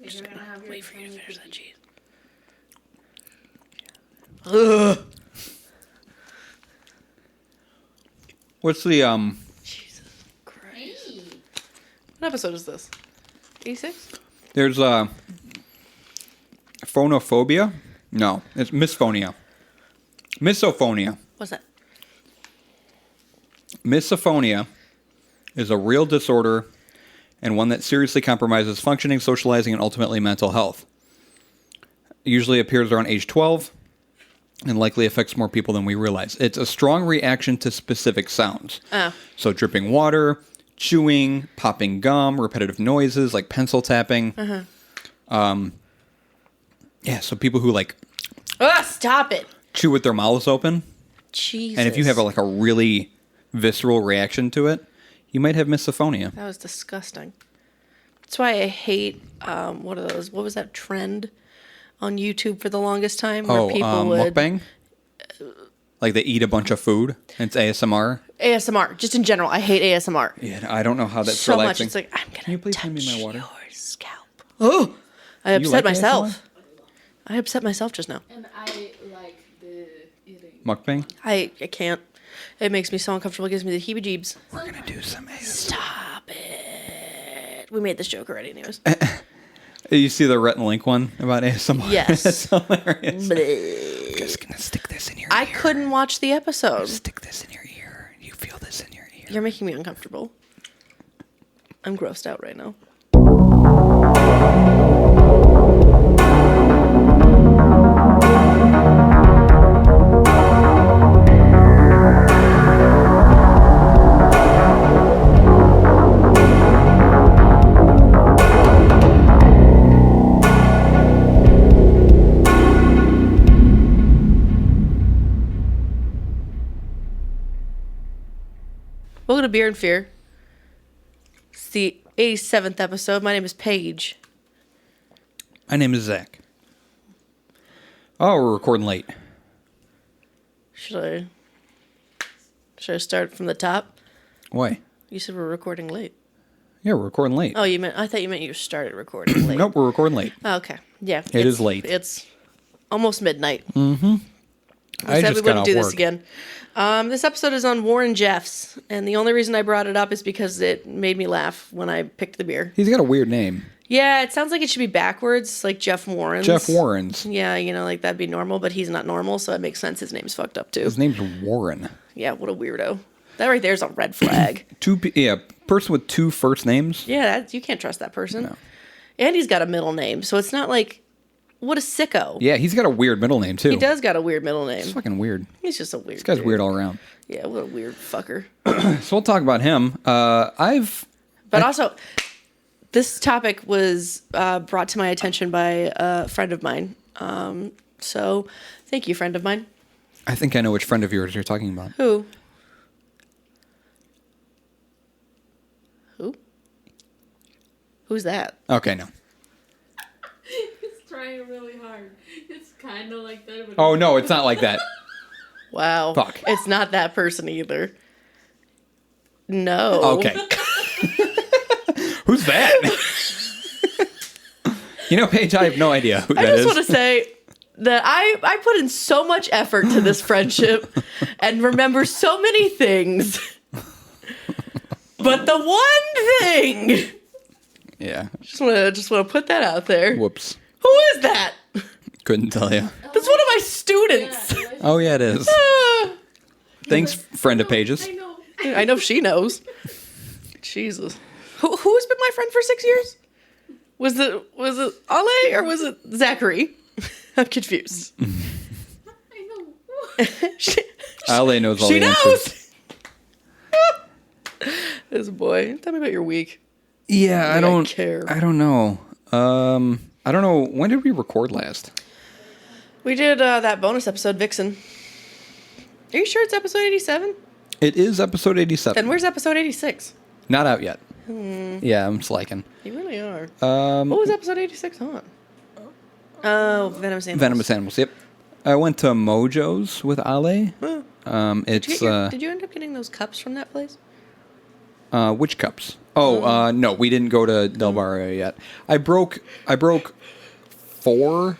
You're gonna have your Wait for you to finish that cheese. Ugh. What's the Jesus Christ. Hey. What episode is this? 86? There's phonophobia? No, it's misphonia. Misophonia. What's that? Misophonia is a real disorder and one that seriously compromises functioning, socializing, and ultimately mental health. It usually appears around age 12 and likely affects more people than we realize. It's a strong reaction to specific sounds. Oh. So dripping water, chewing, popping gum, repetitive noises like pencil tapping. Yeah, so people who like Stop it. chew with their mouths open. Jesus. And if you have a really visceral reaction to it, you might have misophonia. That was disgusting. That's why I hate, what was that trend on YouTube for the longest time? Where people would... mukbang? Like they eat a bunch of food. It's ASMR. ASMR. Just in general, I hate ASMR. Yeah, I don't know how that's so relaxing. much. It's like, I'm going to Can you please hand me my water? your scalp. Oh! I upset like myself. ASMR? I upset myself just now. And I like the eating. Mukbang? I can't. It makes me so uncomfortable. It gives me the heebie-jeebs. We're going to do some ASMR. Stop it. We made this joke already, anyways. You see the Rhett and Link one about ASMR? Yes. It's hilarious. Bleh. Just going to stick this in your I ear. couldn't watch the episode. Stick this in your ear. You feel this in your ear. You're making me uncomfortable. I'm grossed out right now. Welcome to Beer and Fear. It's the 87th episode. My name is Paige. My name is Zach. Oh, we're recording late. Should I start from the top? Why? You said we're recording late. Yeah, we're recording late. Oh, I thought you meant you started recording late. Nope, we're recording late. Oh, okay. Yeah. It is late. It's almost midnight. Mm-hmm. I said we just got wouldn't off do this work. again. This episode is on Warren Jeffs, and the only reason I brought it up is because it made me laugh when I picked the beer. He's got a weird name. Yeah, it sounds like it should be backwards, like Jeff Warren's. Jeff Warren's. Yeah, like that'd be normal, but he's not normal, so it makes sense. His name's fucked up too. His name's Warren. Yeah, what a weirdo. That right there's a red flag. Person with two first names. Yeah, you can't trust that person. No. And he's got a middle name, so it's not like, what a sicko. Yeah, he's got a weird middle name too. He does got a weird middle name. It's fucking weird. He's just a weird This guy's dude. weird all around. Yeah, what a weird fucker. So we'll talk about him. Also, this topic was brought to my attention by a friend of mine. So, thank you, friend of mine. I think I know which friend of yours you're talking about. Who? Who's that? Okay, no. He's trying really hard. It's kind of like that. But Oh, no, it's not like that. Wow. Fuck. It's not that person either. No. Okay. Who's that? Paige, I have no idea who I that just is. want to say that I put in so much effort to this friendship and remember so many things. But the one thing, Yeah. just want to put that out there. Whoops. Who is that? Couldn't tell you. That's one of my students. Yeah, Oh, yeah, it is. Ah. Thanks, friend of Paige's. I know. I know she knows. Jesus. Who's been my friend for 6 years? Was it Ale or was it Zachary? I'm confused. I know. she Ale knows all she the answers. knows. This boy. Tell me about your week. Yeah, I I don't care. I don't know. I don't know. When did we record last? We did that bonus episode, Vixen. Are you sure it's episode 87? It is episode 87. And where's episode 86? Not out yet. Yeah, I'm slacking. You really are. What was episode 86 on? Oh, Venomous Animals. Venomous Animals, yep. I went to Mojo's with Ale. Huh. It's Did you end up getting those cups from that place? which cups? Oh, no, we didn't go to Del Barrio yet. I broke 4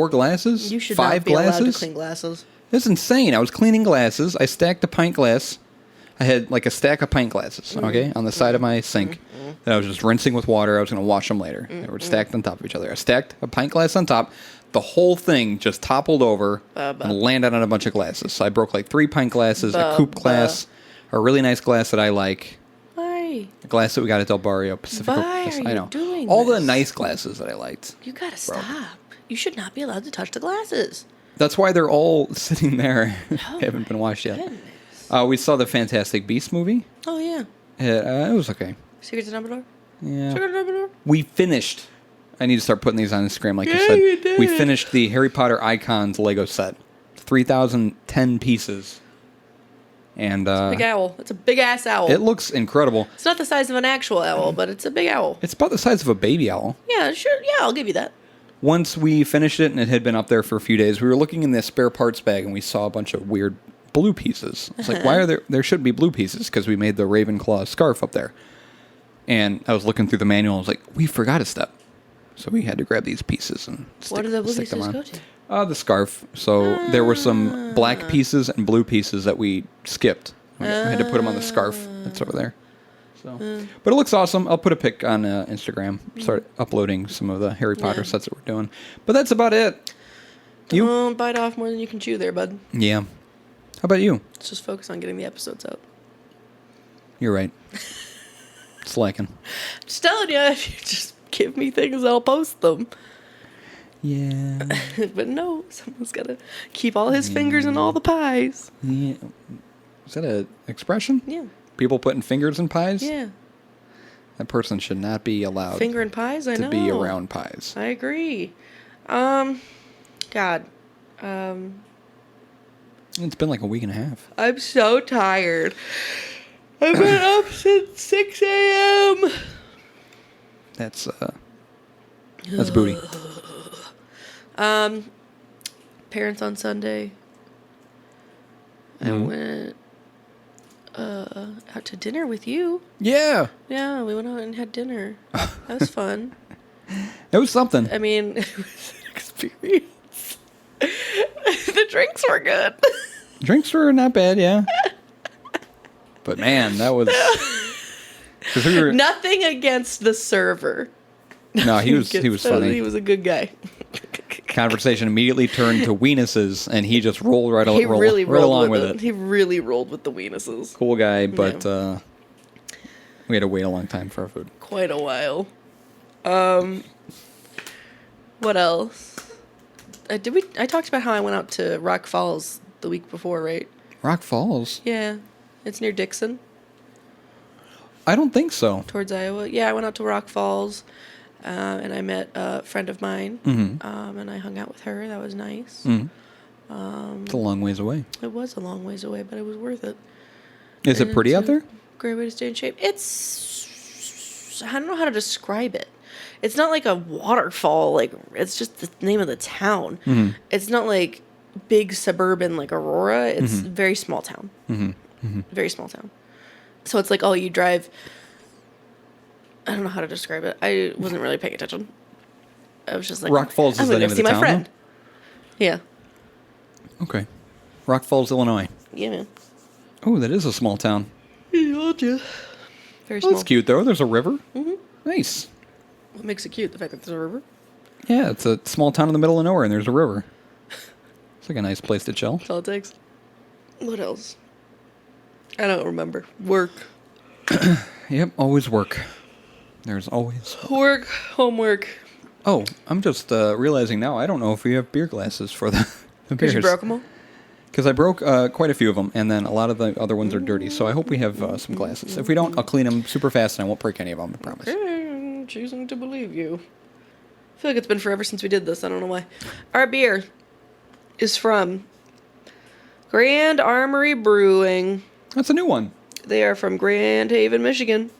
glasses. You should 5 not be allowed to glasses. clean glasses. It's insane. I was cleaning glasses. I stacked a pint glass. I had like a stack of pint glasses, okay, on the side of my sink that I was just rinsing with water. I was going to wash them later. They were stacked on top of each other. I stacked a pint glass on top. The whole thing just toppled over and landed on a bunch of glasses. So I broke like 3 pint glasses, a coupe glass, a really nice glass that I like, Why? a glass that we got at Del Barrio Pacifico. Why are I you know. doing All this? the nice glasses that I liked. You gotta stop. You should not be allowed to touch the glasses. That's why they're all sitting there. They haven't been washed yet. Goodness. We saw the Fantastic Beasts movie. Oh, yeah. It was okay. Secrets of Dumbledore? Yeah. Secrets of Dumbledore? We finished. I need to start putting these on Instagram, like you Yeah, said. you did. We finished the Harry Potter Icons Lego set, 3,010 pieces, and Big owl. It's a big ass owl. it looks incredible. It's not the size of an actual owl, but it's a big owl. It's about the size of a baby owl. Yeah, sure. Yeah, I'll give you that. Once we finished it and it had been up there for a few days, we were looking in the spare parts bag and we saw a bunch of weird blue pieces. It's like, why are there should be blue pieces? Because we made the Ravenclaw scarf up there. And I was looking through the manual. I was like, we forgot a step. So we had to grab these pieces and What do the blue stick them pieces on. go to? The scarf. So there were some black pieces and blue pieces that we skipped. We had to put them on the scarf that's over there. So, but it looks awesome. I'll put a pic on Instagram. Start uploading some of the Harry Potter sets that we're doing. But that's about it. You? Don't bite off more than you can chew there, bud. Yeah. How about you? Let's just focus on getting the episodes out. You're right. Slacking. Just telling you, if you just give me things, I'll post them. Yeah. But no, someone's got to keep all his fingers in all the pies. Yeah. Is that an expression? Yeah. People putting fingers in pies? Yeah. That person should not be allowed Finger and pies, I to know. be around pies. I agree. God. It's been like a week and a half. I'm so tired. I've been up since 6 a.m. That's booty. Parents on Sunday. I went out to dinner with you. Yeah. Yeah, we went out and had dinner. That was fun. It was something. I mean, it was an experience. The drinks were good. Drinks were not bad, yeah. But man, that was... 'cause we were, Nothing against the server. no, he was funny. He was a good guy. Conversation immediately turned to weenuses, and he just rolled right, He really right rolled along with with it. it. He really rolled with the weenuses. Cool guy, but we had to wait a long time for our food. Quite a while. What else? I talked about how I went out to Rock Falls the week before, right? Rock Falls? Yeah. It's near Dixon, I don't think so. towards Iowa. Yeah, I went out to Rock Falls, and I met a friend of mine, and I hung out with her. That was nice. It's a long ways away. It was a long ways away, but it was worth it. Is it pretty out It's a there? Great way to stay in shape. It's, I don't know how to describe it. It's not like a waterfall. Like, it's just the name of the town. It's not like big suburban like Aurora. It's very small town. Very small town. So it's like, oh, you drive. I don't know how to describe it. I wasn't really paying attention. I was just like, Rock Falls I'm is the gonna name go of see the my town, friend. Yeah. Okay. Rock Falls, Illinois. Yeah, man. Oh, that is a small town. I told you. Very Oh, small. that's cute, though. There's a river. Nice. What makes it cute? The fact that there's a river? Yeah, it's a small town in the middle of nowhere, and there's a river. It's like a nice place to chill. That's all it takes. What else? I don't remember. Work. Yep, always work. There's always... Work. Homework. Oh, I'm just realizing now, I don't know if we have beer glasses for the Because beers. you broke them all? Because I broke quite a few of them, and then a lot of the other ones are dirty, so I hope we have some glasses. If we don't, I'll clean them super fast, and I won't break any of them, I promise. I'm choosing to believe you. I feel like it's been forever since we did this. I don't know why. Our beer is from Grand Armory Brewing. That's a new one. They are from Grand Haven, Michigan.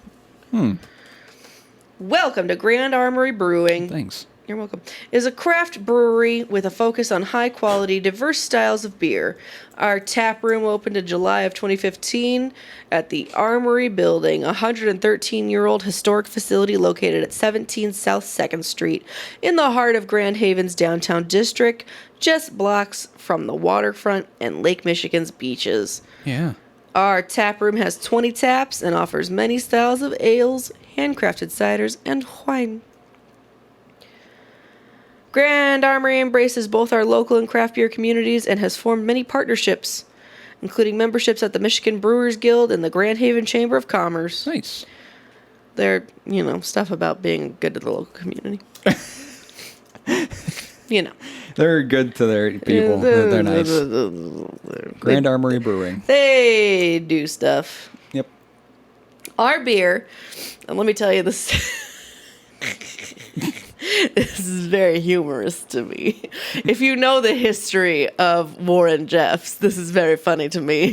Welcome to Grand Armory Brewing. Thanks. You're welcome. Is a craft brewery with a focus on high quality, diverse styles of beer. Our tap room opened in July of 2015 at the Armory Building, a 113-year-old historic facility located at 17 South 2nd Street in the heart of Grand Haven's downtown district, just blocks from the waterfront and Lake Michigan's beaches. Yeah. Our tap room has 20 taps and offers many styles of ales, handcrafted ciders, and wine. Grand Armory embraces both our local and craft beer communities and has formed many partnerships, including memberships at the Michigan Brewers Guild and the Grand Haven Chamber of Commerce. Nice. They're, stuff about being good to the local community. They're good to their people. They're nice. Grand Armory Brewing. They do stuff. Yep. Our beer, and let me tell you this. This is very humorous to me. If you know the history of Warren Jeffs, this is very funny to me.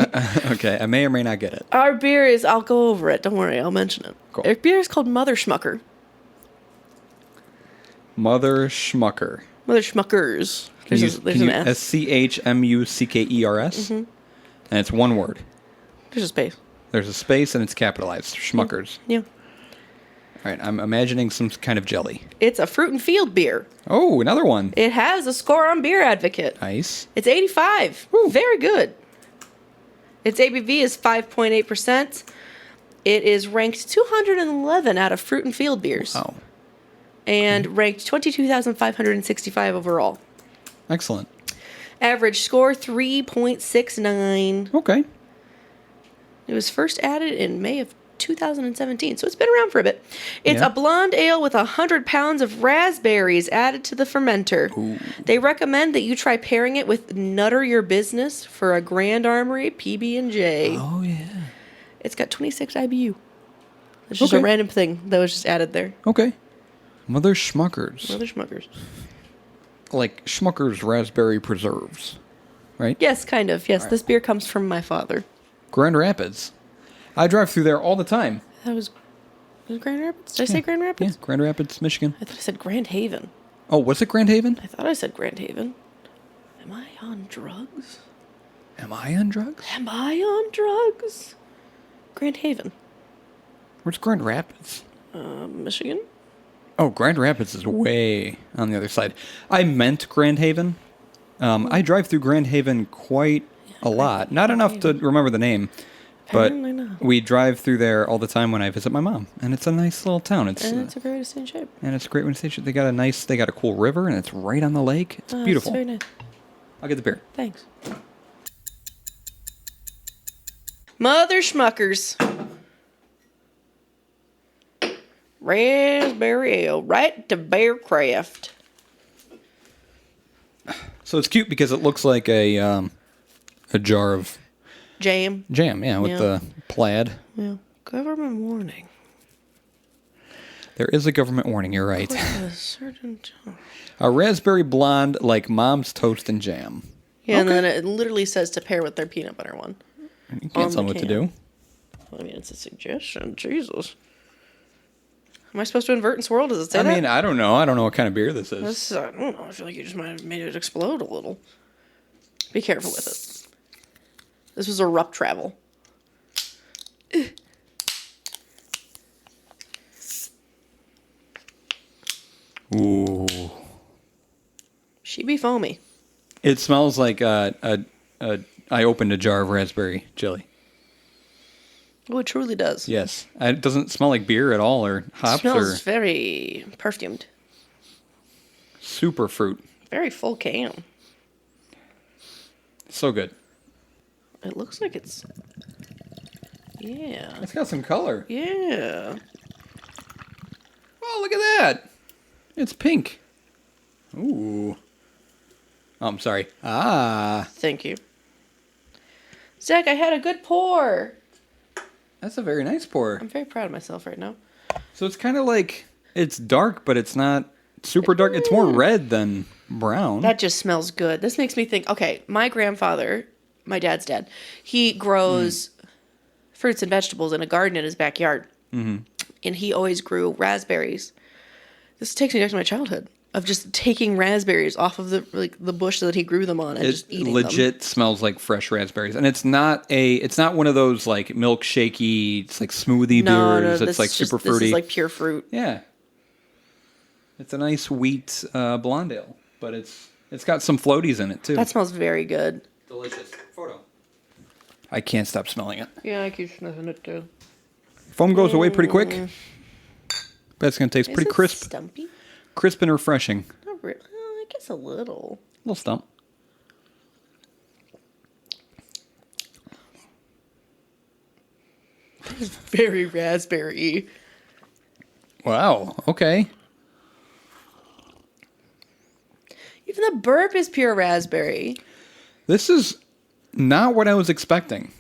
Okay, I may or may not get it. Our beer is, I'll go over it. Don't worry, I'll mention it. Cool. Our beer is called Mother Schmucker. Mother Schmucker. Mother Schmuckers. There's an S. SCHMUCKERS. And it's one word. There's a space. There's a space and it's capitalized. Schmuckers. Yeah. All right, I'm imagining some kind of jelly. It's a fruit and field beer. Oh, another one. It has a score on Beer Advocate. Nice. It's 85. Woo. Very good. Its ABV is 5.8%. It is ranked 211 out of fruit and field beers. Oh, And ranked 22,565 overall. excellent. Average score 3.69. Okay. It was first added in May of 2017, so it's been around for a bit. It's Yeah. a blonde ale with 100 pounds of raspberries added to the fermenter. Ooh. They recommend that you try pairing it with Nutter Your Business for a Grand Armory PB&J. Oh, yeah. It's got 26 IBU. It's just a Okay. random thing that was just added there. Okay. Mother Schmuckers. Mother Schmuckers. Like Schmuckers raspberry preserves, right? Yes, kind of. Yes, this beer comes from my father. Grand Rapids. I drive through there all the time. That was Grand Rapids? Did I say Grand Rapids? Yeah, Grand Rapids, Michigan. I thought I said Grand Haven. Oh, was it Grand Haven? I thought I said Grand Haven. Am I on drugs? Am I on drugs? Am I on drugs? Grand Haven. Where's Grand Rapids? Michigan? Oh, Grand Rapids is way on the other side. I meant Grand Haven. I drive through Grand Haven quite a lot. Not enough to remember the name, but Apparently not. we drive through there all the time when I visit my mom, and it's a nice little town. And it's a great way to stay in shape. and it's a great one to stay. They got a cool river, and it's right on the lake. It's beautiful. It's very nice. I'll get the beer. Thanks. Mother Schmuckers. Raspberry ale, right to Bear Craft. So it's cute because it looks like a jar of Jam. jam, yeah, with Yeah. the plaid. Yeah. Government warning. There is a government warning, you're right. A certain time. A raspberry blonde like mom's toast and jam. Yeah, and then it literally says to pair with their peanut butter one. You On can't tell the them what to can. do. I mean, it's a suggestion. Jesus. Am I supposed to invert and swirl? Does it say I that? mean, I don't know. I don't know what kind of beer this is. This, I don't know. I feel like you just might have made it explode a little. Be careful with it. This was a rough travel. Ooh. She be foamy. It smells like I opened a jar of raspberry jelly. Oh, it truly does. Yes. It doesn't smell like beer at all or hops Smells or very perfumed. super fruit. Very full can. So good. It looks like it's... Yeah. It's got some color. Yeah. Oh, look at that. It's pink. Ooh. Oh, I'm sorry. Ah. Thank you. Zach, I had a good pour. That's a very nice pour. I'm very proud of myself right now. So it's kind of like, it's dark, but it's not super dark. It's more red than brown. That just smells good. This makes me think, okay, my grandfather, my dad's dad, he grows fruits and vegetables in a garden in his backyard. Mm-hmm. And he always grew raspberries. This takes me back to my childhood. of just taking raspberries off of the bush that he grew them on and It just eating legit them. smells like fresh raspberries, and it's not one of those like milkshakey, it's like smoothie beers. It's like super fruity. This is like pure fruit. Yeah, it's a nice wheat blonde ale, but it's got some floaties in it too. That smells very good. Delicious. Photo. I can't stop smelling it. Yeah, I keep sniffing it too. Foam goes away pretty quick. But it's going to taste pretty crisp. Stumpy? Crisp and refreshing. Not really. I guess a little. A little stump. It's very raspberry. Wow. Okay. Even the burp is pure raspberry. This is not what I was expecting.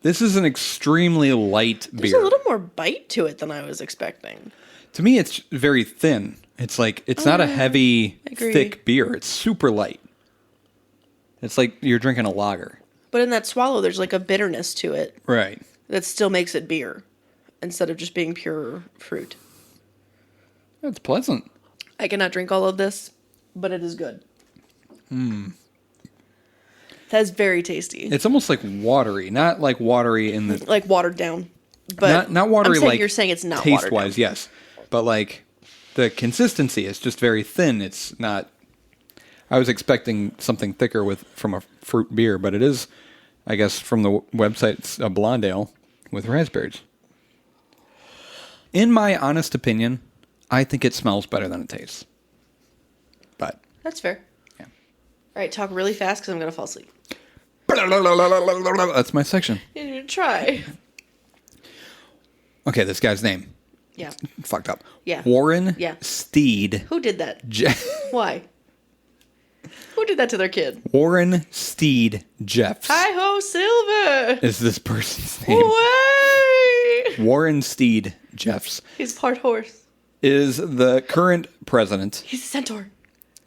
This is an extremely light beer. There's a little more bite to it than I was expecting. To me, it's very thin. It's like, it's not a heavy, agree. thick beer. It's super light. It's like you're drinking a lager. But in that swallow, there's like a bitterness to it Right. that still makes it beer instead of just being pure fruit. It's pleasant. I cannot drink all of this, but it is good. That is very tasty. It's almost like watery. Not like watery in the... Like watered down. But not watery I'm saying like... You're saying it's not watered down. taste-wise, yes. But like the consistency is just very thin. It's not... I was expecting something thicker from a fruit beer, but it is, I guess, from the website, it's a blonde ale with raspberries. In my honest opinion, I think it smells better than it tastes. But... That's fair. Yeah. All right, talk really fast because I'm going to fall asleep. That's my section. You need to try. Okay, this guy's name. Yeah. Fucked up. Yeah. Warren Yeah. Steed. Who did that? Why? Who did that to their kid? Warren Steed Jeffs Hi-ho, Silver! is this person's name. Way! Warren Steed Jeffs He's part horse. is the current president He's a centaur.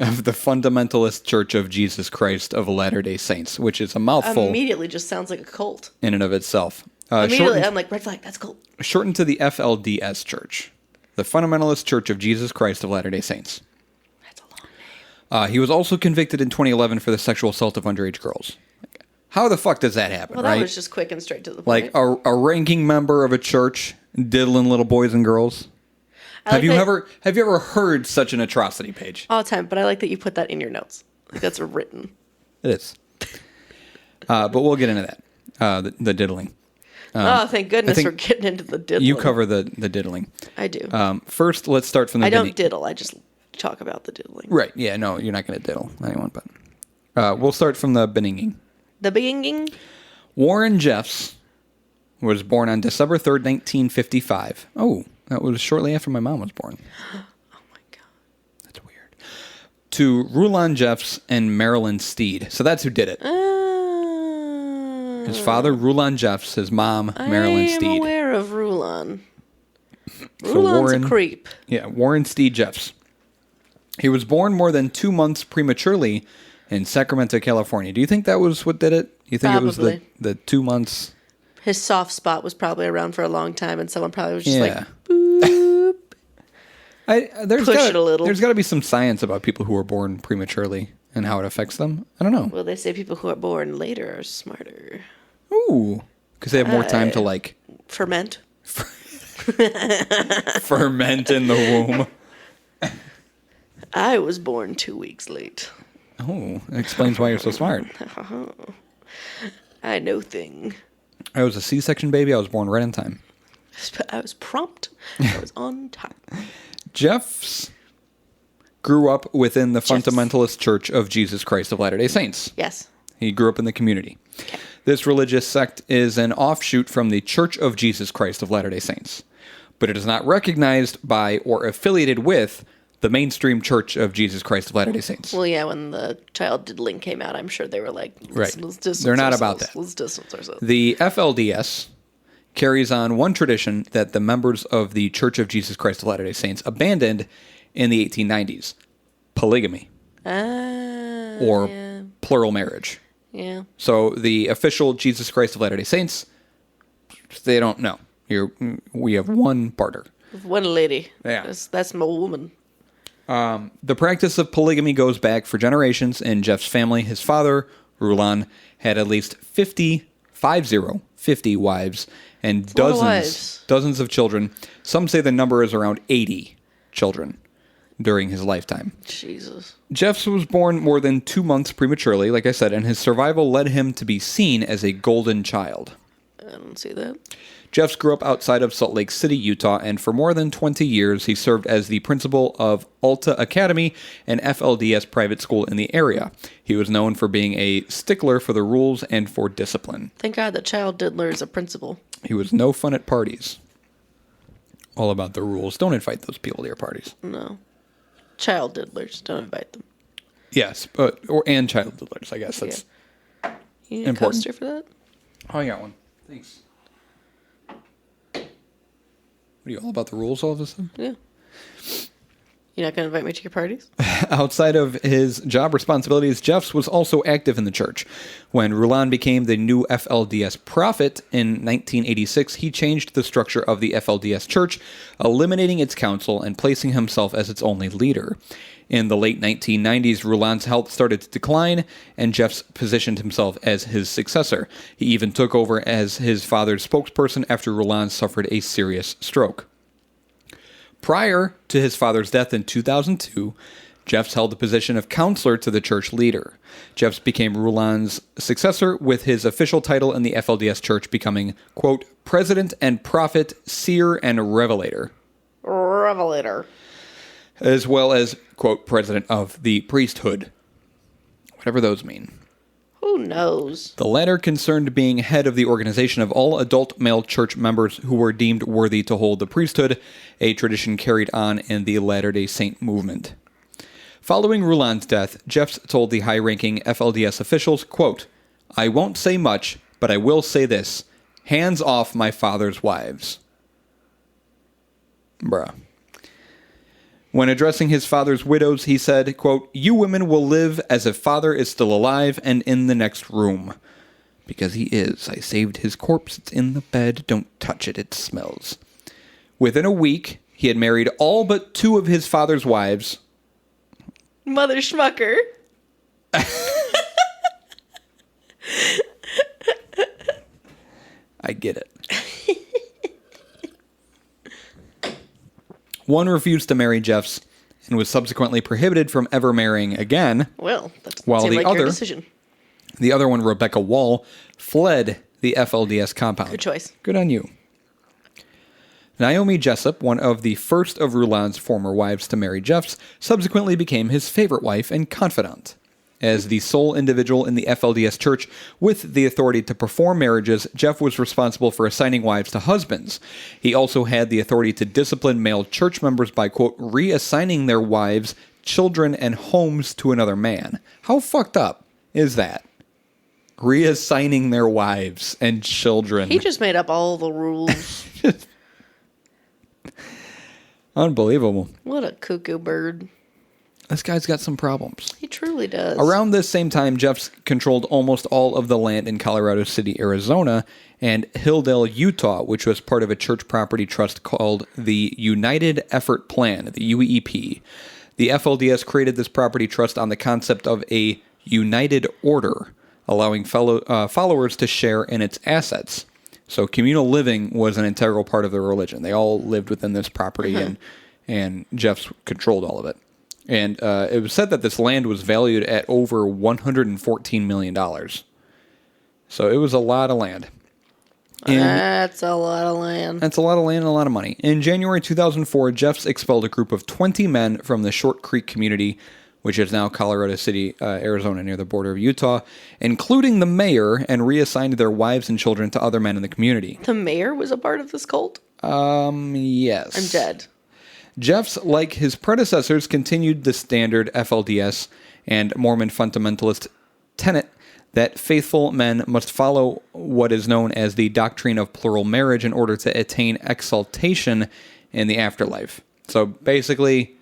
of the Fundamentalist Church of Jesus Christ of Latter-day Saints, which is a mouthful Immediately just sounds like a cult. in and of itself. Immediately, I'm like, red flag, that's a cult. Shortened to the FLDS Church, the Fundamentalist Church of Jesus Christ of Latter-day Saints. That's a long name. He was also convicted in 2011 for the sexual assault of underage girls. How the fuck does that happen, Well, that right? was just quick and straight to the point. Like a ranking member of a church diddling little boys and girls. Have you ever heard such an atrocity, Paige? All the time, but I like that you put that in your notes. Like that's written. It is. But we'll get into that. The diddling. Oh, thank goodness think we're getting into the diddling. You cover the diddling. I do. First, let's start from the I don't beginning. diddle. I just talk about the diddling. Right. Yeah, no, you're not going to diddle anyone, but we'll start from the beginning. The beginning? Warren Jeffs was born on December 3rd, 1955. Oh, that was shortly after my mom was born. Oh my god. That's weird. To Rulon Jeffs and Marilyn Steed. So that's who did it. His father, Rulon Jeffs. His mom, Marilyn Steed. I am aware of Rulon. So Rulon's a creep. Yeah, Warren Steed Jeffs. He was born more than 2 months prematurely in Sacramento, California. Do you think that was what did it? You think Probably. it was the 2 months? His soft spot was probably around for a long time, and someone probably was just Yeah. like, boop. There's Push it a little. There's got to be some science about people who are born prematurely and how it affects them. I don't know. Well, they say people who are born later are smarter. Ooh, because they have more time to like Ferment. ferment in the womb. I was born 2 weeks late. Oh, that explains why you're so smart. I know thing. I was a C-section baby. I was born right in time. I was prompt. I was on time. Jeffs grew up within the Fundamentalist Church of Jesus Christ of Latter-day Saints. Yes. He grew up in the community. Okay. This religious sect is an offshoot from the Church of Jesus Christ of Latter-day Saints, but it is not recognized by or affiliated with the mainstream Church of Jesus Christ of Latter-day Saints. Well, yeah, when the child diddling came out, I'm sure they were like, Right. let's distance They're not ourselves. about that. Let's distance ourselves. The FLDS carries on one tradition that the members of the Church of Jesus Christ of Latter-day Saints abandoned in the 1890s. Polygamy. Or Yeah. plural marriage. Yeah. So the official Jesus Christ of Latter-day Saints, they don't know. We have one partner. One lady. Yeah. That's my woman. The practice of polygamy goes back for generations in Jeff's family. His father, Rulon, had at least 50 wives and a lot of wives. dozens of children. Some say the number is around 80 children during his lifetime. Jesus. Jeffs was born more than 2 months prematurely, like I said, and his survival led him to be seen as a golden child. I don't see that. Jeffs grew up outside of Salt Lake City, Utah, and for more than 20 years, he served as the principal of Alta Academy, an FLDS private school in the area. He was known for being a stickler for the rules and for discipline. Thank God the child diddler is a principal. He was no fun at parties. All about the rules. Don't invite those people to your parties. No. Child diddlers. Don't invite them. Yes, and child diddlers, I guess. That's You need important. a coaster for that? Oh, I got one. Thanks. What are you, all about the rules all of a sudden? Yeah. You're not going to invite me to your parties? Outside of his job responsibilities, Jeffs was also active in the church. When Rulon became the new FLDS prophet in 1986, he changed the structure of the FLDS church, eliminating its council and placing himself as its only leader. In the late 1990s, Rulon's health started to decline, and Jeffs positioned himself as his successor. He even took over as his father's spokesperson after Rulon suffered a serious stroke. Prior to his father's death in 2002, Jeffs held the position of counselor to the church leader. Jeffs became Rulon's successor, with his official title in the FLDS church becoming, quote, president and prophet, seer and revelator. Revelator. As well as, quote, president of the priesthood. Whatever those mean. Who knows? The latter concerned being head of the organization of all adult male church members who were deemed worthy to hold the priesthood, a tradition carried on in the Latter-day Saint movement. Following Rulon's death, Jeffs told the high-ranking FLDS officials, quote, I won't say much, but I will say this. Hands off my father's wives. Bruh. When addressing his father's widows, he said, quote, you women will live as if father is still alive and in the next room. Because he is. I saved his corpse. It's in the bed. Don't touch it. It smells. Within a week, he had married all but 2 of his father's wives. Mother Schmucker. I get it. One refused to marry Jeffs and was subsequently prohibited from ever marrying again. Well, that While seemed the like your other- decision. The other one, Rebecca Wall, fled the FLDS compound. Good choice. Good on you. Naomi Jessup, one of the first of Rulon's former wives to marry Jeffs, subsequently became his favorite wife and confidant. As the sole individual in the FLDS church with the authority to perform marriages, Jeff was responsible for assigning wives to husbands. He also had the authority to discipline male church members by, quote, reassigning their wives, children, and homes to another man. How fucked up is that? Reassigning their wives and children. He just made up all the rules. Unbelievable. What a cuckoo bird. This guy's got some problems. He truly does. Around this same time, Jeffs controlled almost all of the land in Colorado City, Arizona, and Hilldale, Utah, which was part of a church property trust called the United Effort Plan, the UEP. The FLDS created this property trust on the concept of a united order, allowing followers to share in its assets. So communal living was an integral part of their religion. They all lived within this property, and Jeffs controlled all of it. And it was said that this land was valued at over $114 million. So it was a lot of land. That's a lot of land. That's a lot of land and a lot of money. In January 2004, Jeffs expelled a group of 20 men from the Short Creek community, which is now Colorado City, Arizona, near the border of Utah, including the mayor, and reassigned their wives and children to other men in the community. The mayor was a part of this cult? Yes. I'm dead. Jeffs, like his predecessors, continued the standard FLDS and Mormon fundamentalist tenet that faithful men must follow what is known as the doctrine of plural marriage in order to attain exaltation in the afterlife. So basically,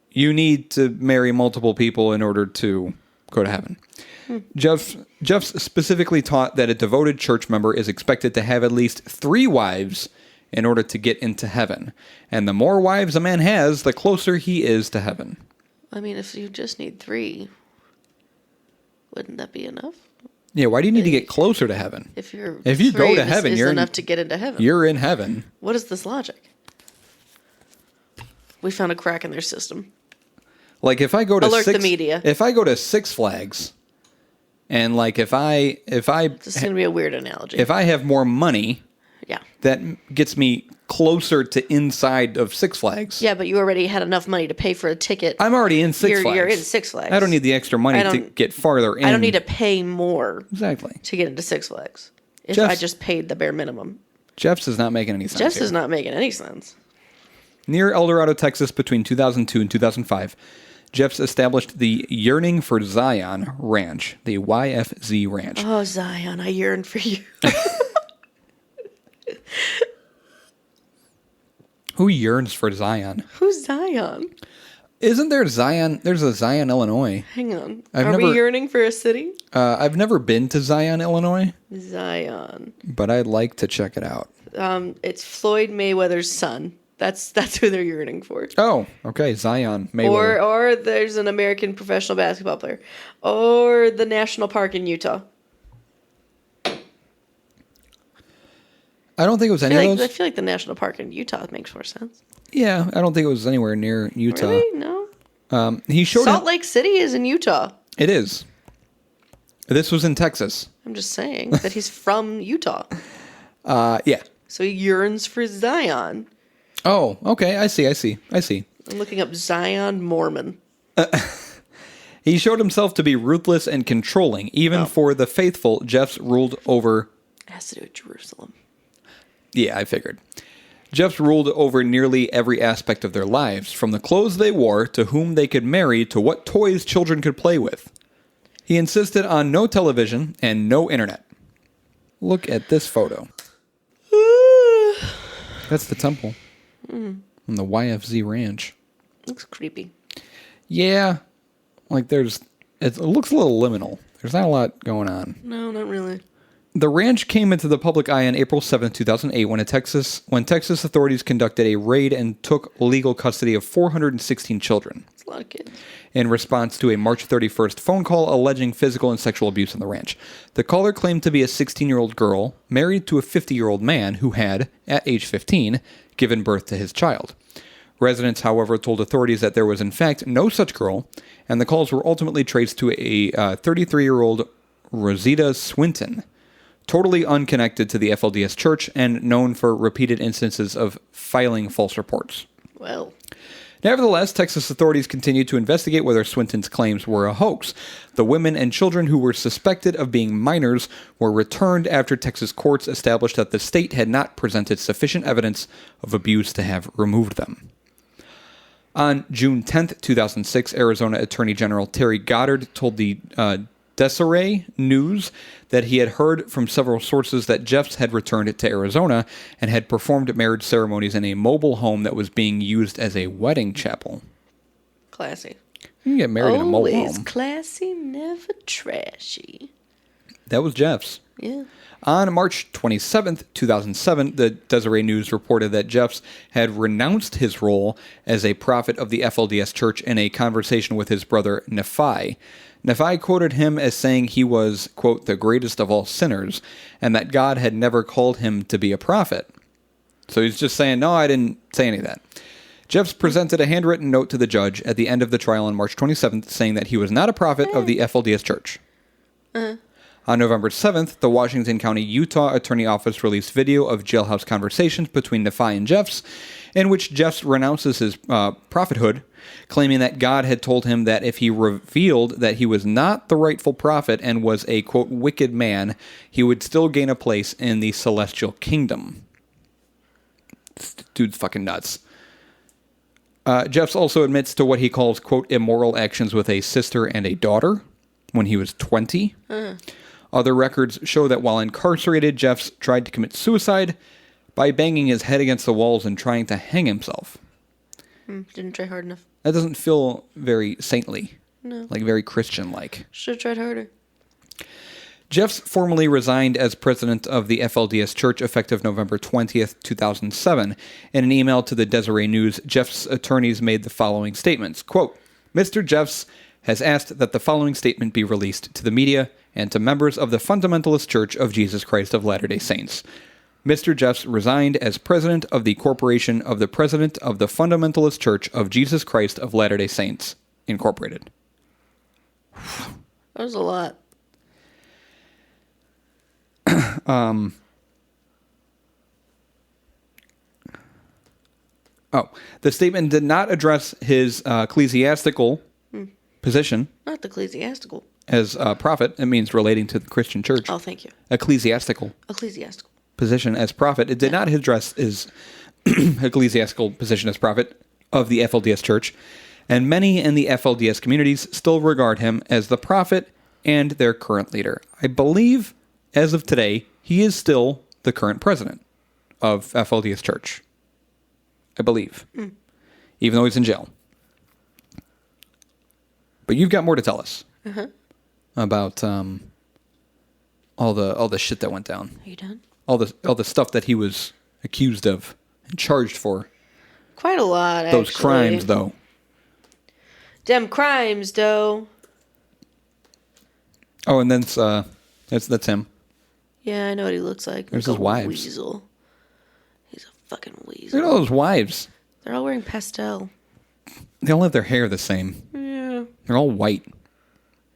you need to marry multiple people in order to go to heaven. Jeffs specifically taught that a devoted church member is expected to have at least 3 wives in order to get into heaven. And the more wives a man has, the closer he is to heaven. I mean, if you just need 3, wouldn't that be enough? Yeah, why do you need to get closer to heaven? If you go to heaven, is you're enough to get into heaven. You're in heaven. What is this logic? We found a crack in their system. Like if I go to Alert the media. If I go to Six Flags, and like if I This is gonna be a weird analogy. if I have more money, yeah. that gets me closer to inside of Six Flags. Yeah, but you already had enough money to pay for a ticket. I'm already in Six Flags. You're in Six Flags. I don't need the extra money to get farther in. I don't need to pay more exactly to get into Six Flags. If Jeff's, I just paid the bare minimum. Jeff's is not making any sense. Jeff's here. is not making any sense. Near El Dorado, Texas, between 2002 and 2005, Jeff's established the Yearning for Zion Ranch, the YFZ Ranch. Oh, Zion, I yearn for you. Who yearns for Zion? Who's Zion? Isn't there Zion? There's a Zion, Illinois. Hang on. I've Are never- we yearning for a city? I've never been to Zion, Illinois, Zion. but I'd like to check it out. It's Floyd Mayweather's son. That's who they're yearning for. Oh, okay, Zion Mayweather. Or there's an American professional basketball player. Or the national park in Utah. I don't think it was any of I those. feel like the national park in Utah makes more sense. Yeah, I don't think it was anywhere near Utah. Really? No. He showed Salt Lake City is in Utah. It is. This was in Texas. I'm just saying that he's from Utah. Yeah. So he yearns for Zion. Oh, okay. I see. I'm looking up Zion Mormon. He showed himself to be ruthless and controlling, even for the faithful. Jeffs ruled over. It has to do with Jerusalem. Yeah, I figured. Jeffs ruled over nearly every aspect of their lives, from the clothes they wore to whom they could marry to what toys children could play with. He insisted on no television and no internet. Look at this photo. That's the temple. On the YFZ Ranch. Looks creepy. Yeah. Like it looks a little liminal. There's not a lot going on. No, not really. The ranch came into the public eye on April 7, 2008, when Texas authorities conducted a raid and took legal custody of 416 children. It's a lot of kids. In response to a March 31st phone call alleging physical and sexual abuse on the ranch. The caller claimed to be a 16-year-old girl married to a 50-year-old man who had, at age 15, given birth to his child. Residents, however, told authorities that there was in fact no such girl, and the calls were ultimately traced to a 33-year-old Rosita Swinton, totally unconnected to the FLDS Church and known for repeated instances of filing false reports. Well. Nevertheless, Texas authorities continued to investigate whether Swinton's claims were a hoax. The women and children who were suspected of being minors were returned after Texas courts established that the state had not presented sufficient evidence of abuse to have removed them. On June 10, 2006, Arizona Attorney General Terry Goddard told the Deseret News that he had heard from several sources that Jeffs had returned to Arizona and had performed marriage ceremonies in a mobile home that was being used as a wedding chapel. Classy. You can get married in a mobile Always home. classy, never trashy. That was Jeffs. Yeah. On March 27th, 2007, the Deseret News reported that Jeffs had renounced his role as a prophet of the FLDS Church in a conversation with his brother Nephi. Nephi quoted him as saying he was, quote, the greatest of all sinners, and that God had never called him to be a prophet. So he's just saying, no, I didn't say any of that. Jeffs presented a handwritten note to the judge at the end of the trial on March 27th saying that he was not a prophet of the FLDS Church. On November 7th, the Washington County, Utah Attorney Office released video of jailhouse conversations between Nephi and Jeffs, in which Jeffs renounces his prophethood, claiming that God had told him that if he revealed that he was not the rightful prophet and was a, quote, wicked man, he would still gain a place in the celestial kingdom. This dude's fucking nuts. Jeffs also admits to what he calls, quote, immoral actions with a sister and a daughter when he was 20. Other records show that while incarcerated, Jeffs tried to commit suicide by banging his head against the walls and trying to hang himself. Didn't try hard enough. That doesn't feel very saintly. No. Like very Christian-like. Should have tried harder. Jeffs formally resigned as president of the FLDS Church effective November 20th, 2007. In an email to the Deseret News, Jeffs' attorneys made the following statements. Quote, Mr. Jeffs has asked that the following statement be released to the media and to members of the Fundamentalist Church of Jesus Christ of Latter-day Saints. Mr. Jeffs resigned as president of the corporation of the president of the Fundamentalist Church of Jesus Christ of Latter-day Saints, Incorporated. That was a lot. The statement did not address his ecclesiastical position Not the ecclesiastical. as a prophet. It means relating to the Christian church. Oh, thank you. Ecclesiastical Ecclesiastical. position as prophet. It did not address his ecclesiastical position as prophet of the FLDS church, and many in the FLDS communities still regard him as the prophet and their current leader. I believe, as of today, he is still the current president of FLDS church. I believe. Even though he's in jail. But you've got more to tell us about all the shit that went down. Are you done? All the stuff that he was accused of and charged for. Quite a lot, actually. Those crimes, though. Dem crimes, though. Oh, and then that's him. Yeah, I know what he looks like. There's Like his a wives. Weasel. He's a fucking weasel. Look at all those wives. They're all wearing pastel. They all have their hair the same. Yeah. They're all white.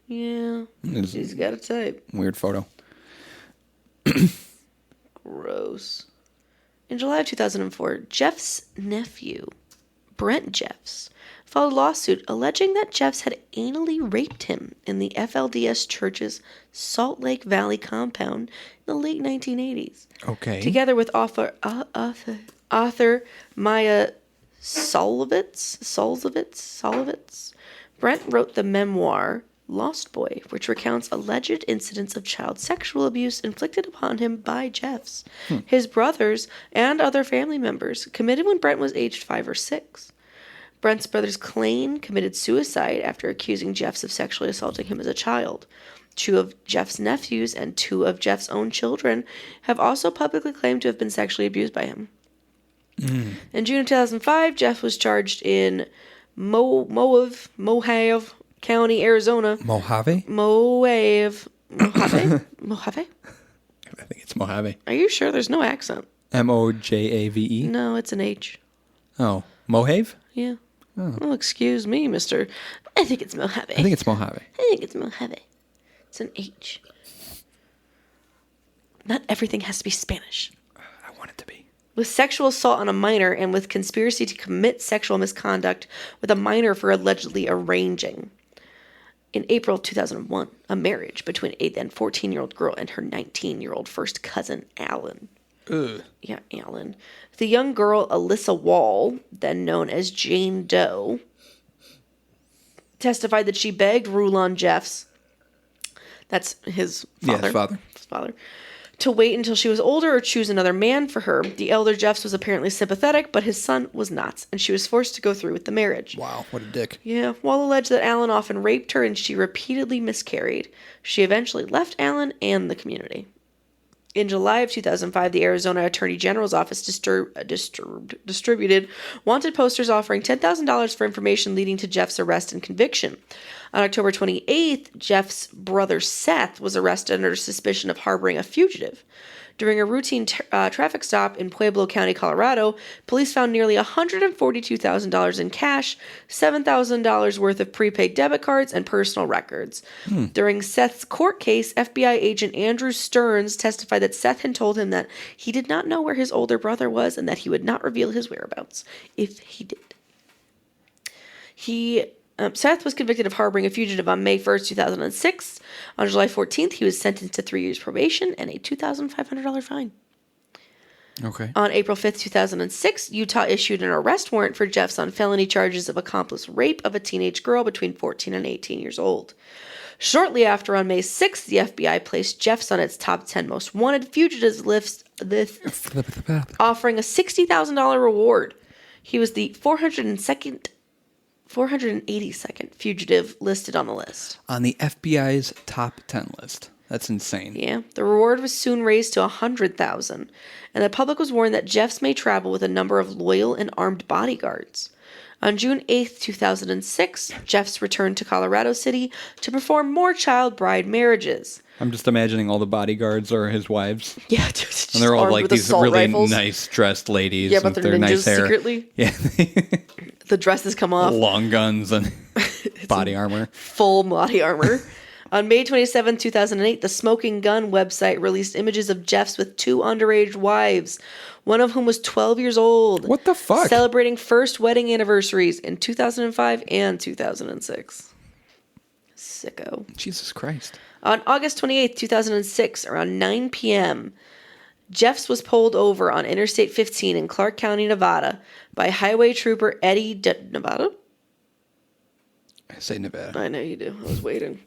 Yeah. It's He's got a type. a weird photo. Gross. In July of 2004, Jeff's nephew, Brent Jeffs, filed a lawsuit alleging that Jeffs had anally raped him in the FLDS Church's Salt Lake Valley compound in the late 1980s. Okay. Together with author Maya Solovitz, Brent wrote the memoir Lost Boy, which recounts alleged incidents of child sexual abuse inflicted upon him by Jeffs, his brothers, and other family members, committed when Brent was aged 5 or 6. Brent's brothers Klain committed suicide after accusing Jeffs of sexually assaulting him as a child. 2 of Jeff's nephews and 2 of Jeff's own children have also publicly claimed to have been sexually abused by him. In June of 2005, Jeff was charged in Mohave County, Arizona. Mojave? Mojave? I think it's Mojave. Are you sure there's no accent? Mojave? No, it's an H. Oh, Mojave? Yeah. Oh. Well, excuse me, mister. I think it's Mojave. I think it's Mojave. I think it's Mojave. It's an H. Not everything has to be Spanish. I want it to be. With sexual assault on a minor and with conspiracy to commit sexual misconduct with a minor for allegedly arranging. In April of 2001, a marriage between a then 14-year-old girl and her 19-year-old first cousin, Alan. Ugh. Yeah, Alan. The young girl, Alyssa Wall, then known as Jane Doe, testified that she begged Rulon Jeffs, that's his father. Yeah, his father. To wait until she was older or choose another man for her. The elder Jeffs was apparently sympathetic, but his son was not, and she was forced to go through with the marriage. Wow, what a dick. Yeah, Wall alleged that Alan often raped her and she repeatedly miscarried. She eventually left Alan and the community. In July of 2005, the Arizona Attorney General's office distributed wanted posters offering $10,000 for information leading to Jeff's arrest and conviction. On October 28th, Jeff's brother Seth was arrested under suspicion of harboring a fugitive. During a routine traffic stop in Pueblo County, Colorado, police found nearly $142,000 in cash, $7,000 worth of prepaid debit cards, and personal records. During Seth's court case, FBI agent Andrew Stearns testified that Seth had told him that he did not know where his older brother was and that he would not reveal his whereabouts if he did. Seth was convicted of harboring a fugitive on May 1st, 2006. On July 14th, he was sentenced to 3 years probation and a $2,500 fine. Okay. On April 5th, 2006, Utah issued an arrest warrant for Jeffs on felony charges of accomplice rape of a teenage girl between 14 and 18 years old. Shortly after, on May 6th, the FBI placed Jeffs on its top 10 most wanted fugitives list, offering a $60,000 reward. He was the 482nd fugitive listed on the list. On the FBI's top 10 list. That's insane. Yeah. The reward was soon raised to $100,000, and the public was warned that Jeffs may travel with a number of loyal and armed bodyguards. On June 8th, 2006, Jeffs returned to Colorado City to perform more child bride marriages. I'm just imagining all the bodyguards are his wives. Yeah, just And they're all armed like with these assault really rifles. nice dressed ladies. Yeah, but with they're their ninjas nice hair. secretly. Yeah. The dresses come off. Long guns and body armor. Full body armor. On May 27, 2008, the Smoking Gun website released images of Jeffs with 2 underage wives, one of whom was 12 years old. What the fuck? Celebrating first wedding anniversaries in 2005 and 2006. Sicko. Jesus Christ. On August 28, 2006, around 9 p.m., Jeffs was pulled over on Interstate 15 in Clark County, Nevada, by Highway Trooper Eddie Nevada? I say Nevada. I know you do. I was waiting.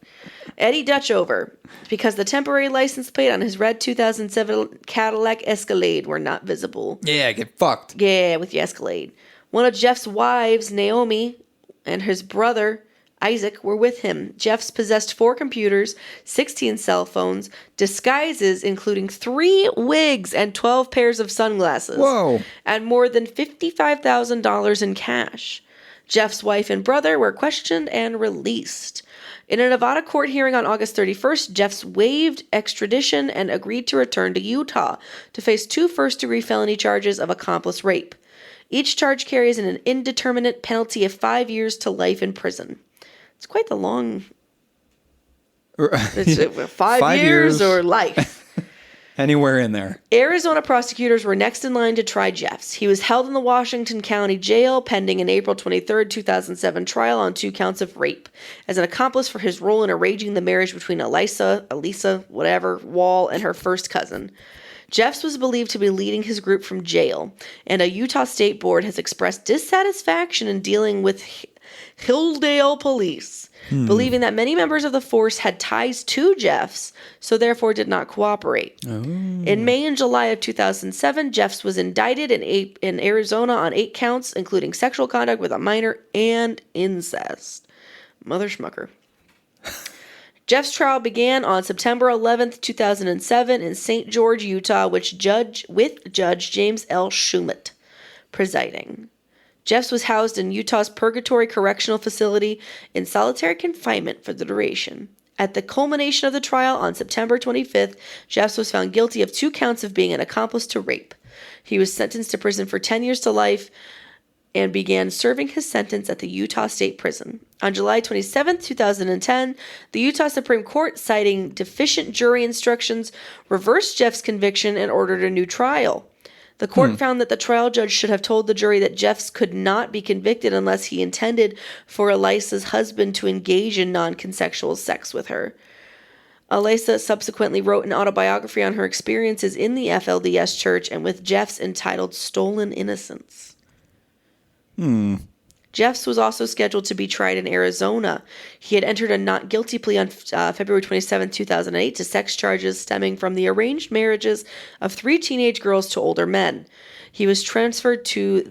Eddie Dutchover, because the temporary license plate on his red 2007 Cadillac Escalade were not visible. Yeah, get fucked. Yeah, with the Escalade. One of Jeff's wives, Naomi, and his brother, Isaac, were with him. Jeffs possessed 4 computers, 16 cell phones, disguises including 3 wigs and 12 pairs of sunglasses. Whoa. And more than $55,000 in cash. Jeff's wife and brother were questioned and released. In a Nevada court hearing on August 31st, Jeffs waived extradition and agreed to return to Utah to face 2 first-degree felony charges of accomplice rape. Each charge carries an indeterminate penalty of 5 years to life in prison. It's quite the long... It's 5 years or life. Anywhere in there. Arizona prosecutors were next in line to try Jeffs. He was held in the Washington County Jail pending an April 23, 2007 trial on 2 counts of rape as an accomplice for his role in arranging the marriage between Elisa, Wall, and her first cousin. Jeffs was believed to be leading his group from jail, and a Utah State Board has expressed dissatisfaction in dealing with Hilldale police, believing that many members of the force had ties to Jeffs, so therefore did not cooperate. Oh. In May and July of 2007, Jeffs was indicted in Arizona on 8 counts, including sexual conduct with a minor and incest. Mother schmucker. Jeff's trial began on September 11th, 2007 in St. George, Utah, with Judge James L. Schumett presiding. Jeffs was housed in Utah's Purgatory Correctional Facility in solitary confinement for the duration. At the culmination of the trial on September 25th, Jeffs was found guilty of 2 counts of being an accomplice to rape. He was sentenced to prison for 10 years to life and began serving his sentence at the Utah State Prison. On July 27, 2010, the Utah Supreme Court, citing deficient jury instructions, reversed Jeff's conviction and ordered a new trial. The court found that the trial judge should have told the jury that Jeffs could not be convicted unless he intended for Elisa's husband to engage in non-consensual sex with her. Elisa subsequently wrote an autobiography on her experiences in the FLDS church and with Jeffs entitled Stolen Innocence. Jeffs was also scheduled to be tried in Arizona. He had entered a not guilty plea on February 27, 2008 to sex charges stemming from the arranged marriages of 3 teenage girls to older men. He was transported to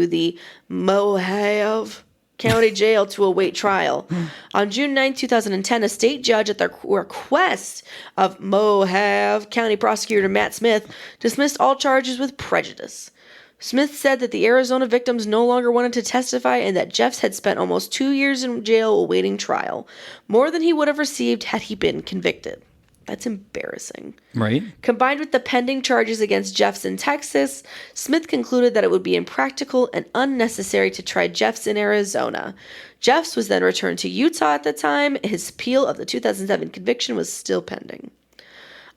the Mohave County Jail to await trial. On June 9, 2010, a state judge at the request of Mohave County Prosecutor Matt Smith dismissed all charges with prejudice. Smith said that the Arizona victims no longer wanted to testify and that Jeffs had spent almost 2 years in jail awaiting trial, more than he would have received had he been convicted. That's embarrassing. Right. Combined with the pending charges against Jeffs in Texas, Smith concluded that it would be impractical and unnecessary to try Jeffs in Arizona. Jeffs was then returned to Utah at the time. His appeal of the 2007 conviction was still pending.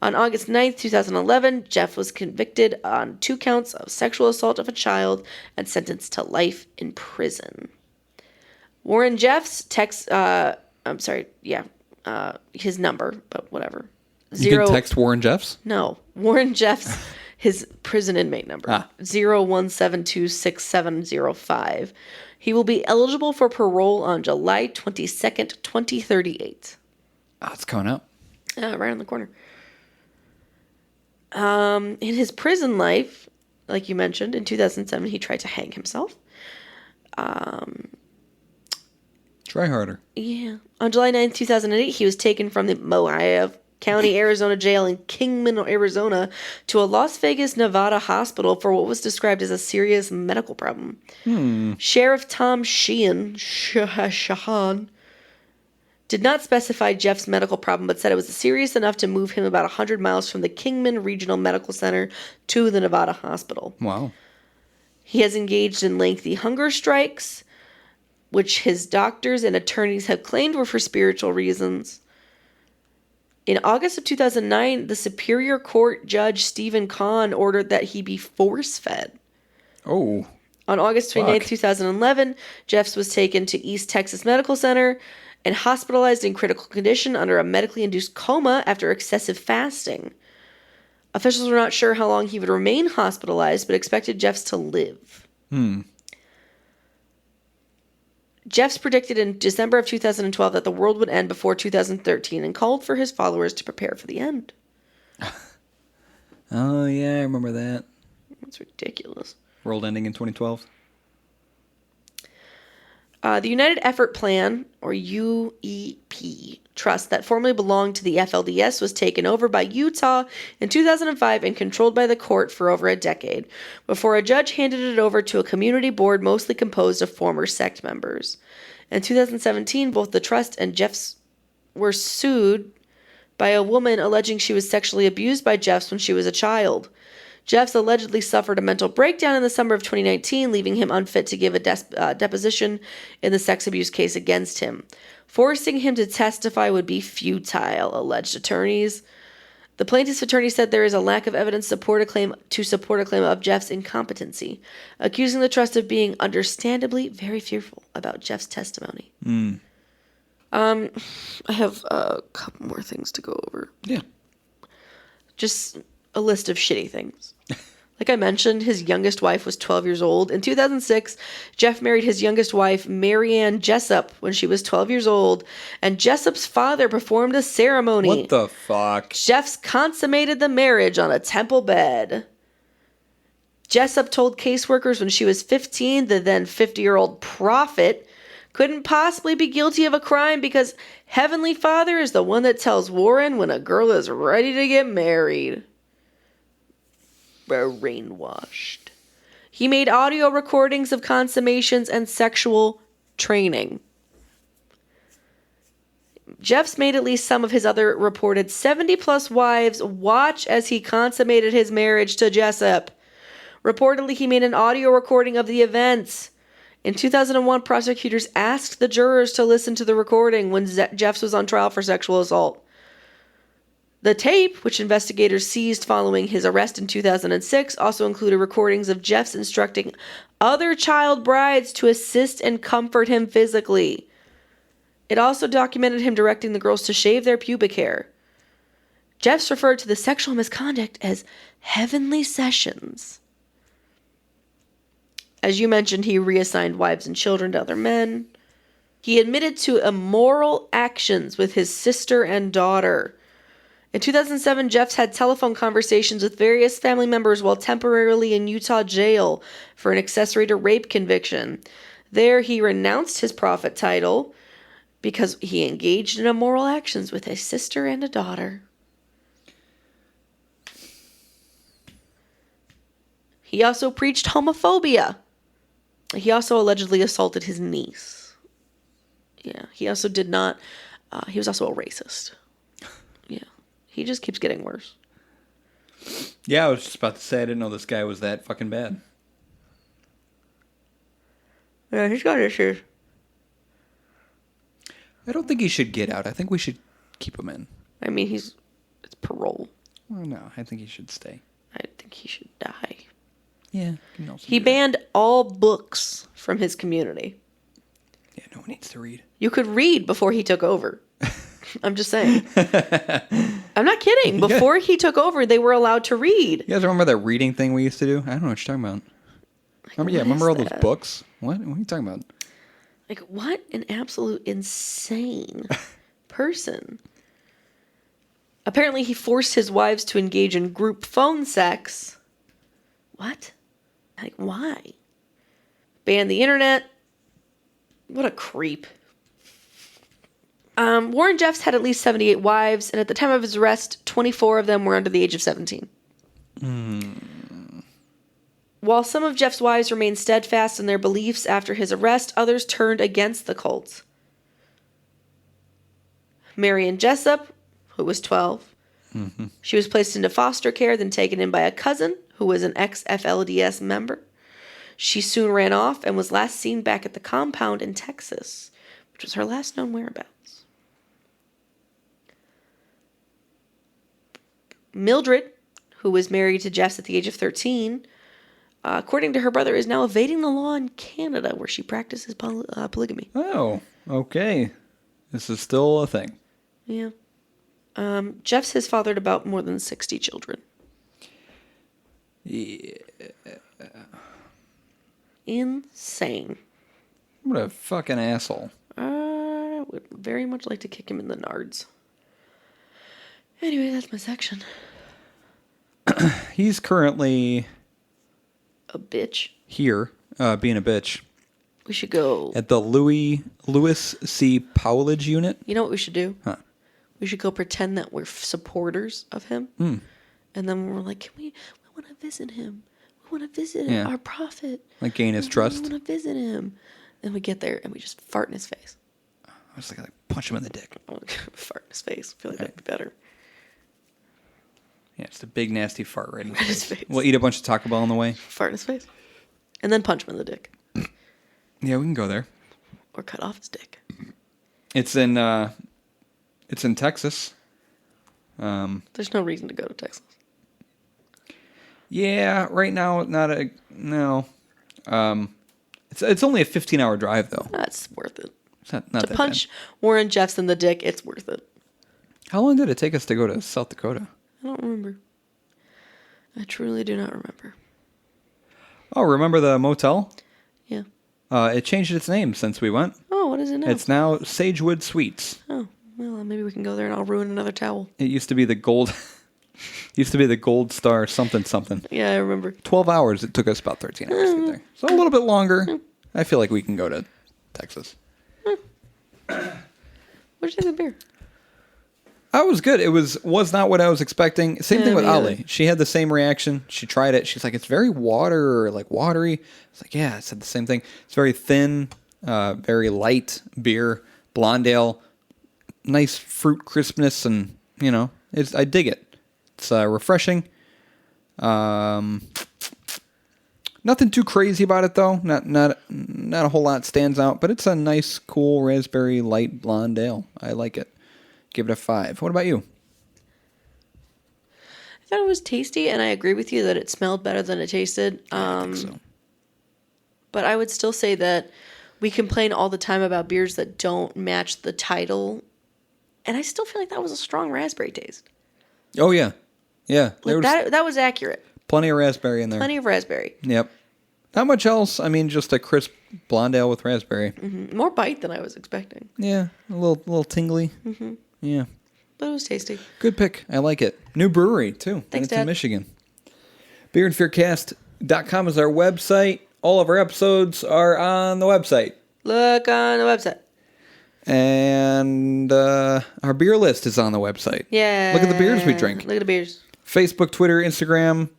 On August 9, 2011, Jeff was convicted on 2 counts of sexual assault of a child and sentenced to life in prison. Warren Jeffs his number, but whatever. You can text Warren Jeffs? No. Warren Jeffs, his prison inmate number. 01726705. He will be eligible for parole on July 22nd, 2038. Oh, it's coming up. Right on the corner. In his prison life, like you mentioned, in 2007, he tried to hang himself. Try harder. Yeah. On July 9th, 2008, he was taken from the Mojave County, Arizona jail in Kingman, Arizona, to a Las Vegas, Nevada hospital for what was described as a serious medical problem. Sheriff Tom Shahan did not specify Jeff's medical problem, but said it was serious enough to move him about 100 miles from the Kingman Regional Medical Center to the Nevada hospital. Wow. He has engaged in lengthy hunger strikes, which his doctors and attorneys have claimed were for spiritual reasons. In August of 2009, the Superior Court Judge Stephen Kahn ordered that he be force-fed. Oh. On August 29th, 2011, Jeffs was taken to East Texas Medical Center and hospitalized in critical condition under a medically induced coma after excessive fasting. Officials were not sure how long he would remain hospitalized, but expected Jeffs to live. Jeffs predicted in December of 2012 that the world would end before 2013 and called for his followers to prepare for the end. Oh, yeah, I remember that. That's ridiculous. World ending in 2012. The United Effort Plan, or UEP, trust that formerly belonged to the FLDS was taken over by Utah in 2005 and controlled by the court for over a decade, before a judge handed it over to a community board mostly composed of former sect members. In 2017, both the trust and Jeffs were sued by a woman alleging she was sexually abused by Jeffs when she was a child. Jeffs allegedly suffered a mental breakdown in the summer of 2019, leaving him unfit to give a deposition in the sex abuse case against him. Forcing him to testify would be futile, alleged attorneys. The plaintiff's attorney said there is a lack of evidence to support a claim of Jeff's incompetency, accusing the trust of being understandably very fearful about Jeff's testimony. I have a couple more things to go over. Yeah. Just a list of shitty things. Like I mentioned, his youngest wife was 12 years old. In 2006, Jeff married his youngest wife, Marianne Jessup, when she was 12 years old, and Jessup's father performed a ceremony. What the fuck? Jeffs consummated the marriage on a temple bed. Jessup told caseworkers when she was 15 the then 50-year-old prophet couldn't possibly be guilty of a crime because Heavenly Father is the one that tells Warren when a girl is ready to get married. Brainwashed. He made audio recordings of consummations and sexual training. Jeffs made at least some of his other reported 70-plus wives watch as he consummated his marriage to Jessup. Reportedly, he made an audio recording of the events. In 2001, prosecutors asked the jurors to listen to the recording when Jeffs was on trial for sexual assault. The tape, which investigators seized following his arrest in 2006, also included recordings of Jeffs instructing other child brides to assist and comfort him physically. It also documented him directing the girls to shave their pubic hair. Jeffs referred to the sexual misconduct as heavenly sessions. As you mentioned, he reassigned wives and children to other men. He admitted to immoral actions with his sister and daughter. In 2007, Jeffs had telephone conversations with various family members while temporarily in Utah jail for an accessory to rape conviction. There, he renounced his prophet title because he engaged in immoral actions with a sister and a daughter. He also preached homophobia. He also allegedly assaulted his niece. Yeah, he also did not... he was also a racist. Yeah. He just keeps getting worse. Yeah, I was just about to say I didn't know this guy was that fucking bad. Yeah, he's got issues. I don't think he should get out. I think we should keep him in. I mean, it's parole. Well, no, I think he should stay. I think he should die. Yeah. He banned all books from his community. Yeah, no one needs to read. You could read before he took over. I'm just saying. I'm not kidding. Before he took over, they were allowed to read. You guys remember that reading thing we used to do? I don't know what you're talking about. Remember all those books? What are you talking about? Like, what an absolute insane person. Apparently, he forced his wives to engage in group phone sex. What? Like, why? Banned the internet. What a creep. Warren Jeffs had at least 78 wives, and at the time of his arrest, 24 of them were under the age of 17. While some of Jeff's wives remained steadfast in their beliefs after his arrest, others turned against the cult. Marion Jessup, who was 12, she was placed into foster care, then taken in by a cousin who was an ex-FLDS member. She soon ran off and was last seen back at the compound in Texas, which was her last known whereabouts. Mildred, who was married to Jeffs at the age of 13, according to her brother, is now evading the law in Canada, where she practices polygamy. Oh, okay. This is still a thing. Yeah. Jeffs has fathered about more than 60 children. Yeah. Insane. What a fucking asshole. I would very much like to kick him in the nards. Anyway, that's my section. He's currently A bitch. here, being a bitch, We should go. at the Lewis C. Powellage unit. You know what we should do? Huh. We should go pretend that we're supporters of him. And then we're like, we want to visit him. We want to visit Yeah. our prophet. Like gain his trust. We want to visit him. And we get there and we just fart in his face. I was like punch him in the dick. Fart in his face. I feel like that'd be better. Yeah, it's a big nasty fart right in Right in his his face. face. We'll eat a bunch of Taco Bell on the way. Fart in his face. And then punch him in the dick. Yeah, we can go there. Or cut off his dick. It's in Texas. There's no reason to go to Texas. Yeah, right now no. It's only a 15-hour drive though. That's worth it. It's not To that punch Warren Jeffs in the dick, it's worth it. bad. How long did it take us to go to South Dakota? I don't remember. I truly do not remember. Oh, remember the motel? Yeah. It changed its name since we went. Oh, what is it now? It's now Sagewood Suites. Oh, well, maybe we can go there and I'll ruin another towel. It used to be the Gold Gold Star something. Yeah, I remember. 12 hours. It took us about 13 hours to get there. So a little bit longer. I feel like we can go to Texas. What did you think of the beer? That was good. It was not what I was expecting. Same thing with me Ali. either. She had the same reaction. She tried it. She's like, it's very watery. It's like, yeah, I said the same thing. It's very thin, very light beer, blonde ale, nice fruit crispness, and I dig it. It's refreshing. Nothing too crazy about it though. Not a whole lot stands out, but it's a nice, cool raspberry light blonde ale. I like it. Give it a 5. What about you? I thought it was tasty, and I agree with you that it smelled better than it tasted. I think so. But I would still say that we complain all the time about beers that don't match the title, and I still feel like that was a strong raspberry taste. Oh yeah, yeah. Like that was accurate. Plenty of raspberry in there. Plenty of raspberry. Yep. Not much else. I mean, just a crisp blonde ale with raspberry. Mm-hmm. More bite than I was expecting. Yeah, a little tingly. Mm-hmm. Yeah. But it was tasty. Good pick. I like it. New brewery, too. Thanks, and it's in Dad. Michigan. BeardFearCast.com is our website. All of our episodes are on the website. Look on the website. And our beer list is on the website. Yeah. Look at the beers we drink. Look at the beers. Facebook, Twitter, Instagram.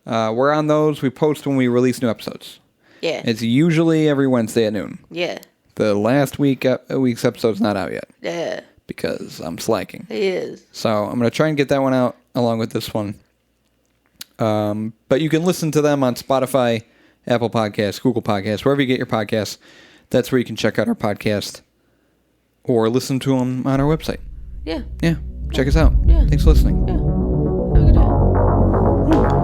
We're on those. We post when we release new episodes. Yeah. It's usually every Wednesday at noon. Yeah. The last week's episode's not out yet. Yeah. Because I'm slacking. He is. So I'm going to try and get that one out along with this one. But you can listen to them on Spotify, Apple Podcasts, Google Podcasts, wherever you get your podcasts. That's where you can check out our podcast or listen to them on our website. Yeah. Yeah. Check us out. Yeah. Thanks for listening. Yeah. Have a good day.